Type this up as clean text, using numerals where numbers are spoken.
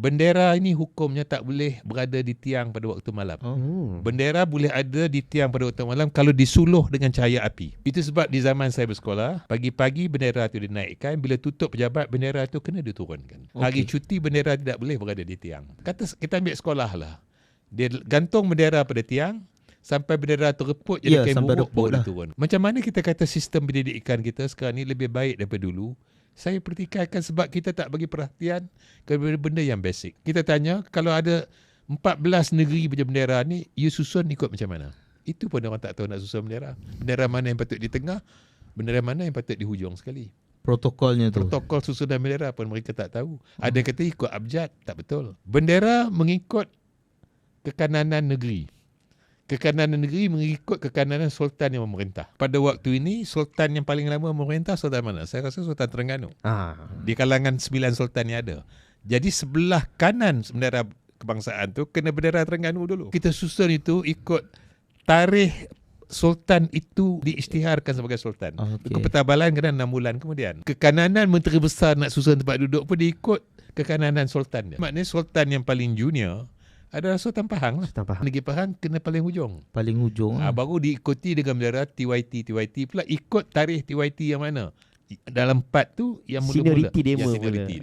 Bendera ini hukumnya tak boleh berada di tiang pada waktu malam. Bendera boleh ada di tiang pada waktu malam kalau disuluh dengan cahaya api. Itu sebab di zaman saya bersekolah, pagi-pagi bendera itu dinaikkan, bila tutup pejabat bendera itu kena diturunkan. Hari cuti bendera tidak boleh berada di tiang. Kata kita ambil sekolah lah. Dia gantung bendera pada tiang sampai bendera terreput jadi kain buruk baru dia turun. Macam mana kita kata sistem pendidikan kita sekarang ni lebih baik daripada dulu? Saya pertikaikan sebab kita tak bagi perhatian kepada benda yang basic. Kita tanya, kalau ada 14 negeri punya bendera ni, you susun ikut macam mana? Itu pun orang tak tahu nak susun bendera. Bendera mana yang patut di tengah, bendera mana yang patut di hujung sekali. Protokolnya tu. Protokol susunan bendera pun mereka tak tahu. Ada kata ikut abjad, tak betul. Bendera mengikut kekananan negeri. Kekananan negeri mengikut kekananan sultan yang memerintah. Pada waktu ini, sultan yang paling lama memerintah sultan mana? Saya rasa Sultan Terengganu. Di kalangan 9 sultan yang ada. Jadi sebelah kanan bendera kebangsaan tu kena bendera Terengganu dulu. Kita susun itu ikut tarikh sultan itu diisytiharkan sebagai sultan. Kepetabalan kena 6 bulan kemudian. Kekananan menteri besar nak susun tempat duduk pun diikut kekananan sultan dia. Maknanya sultan yang paling junior adalah Sultan Pahang lah. Negeri Pahang kena paling hujung. Baru diikuti dengan bendera TYT. TYT pula ikut tarikh TYT yang mana. Dalam part tu yang mula-mula. Seniority dia.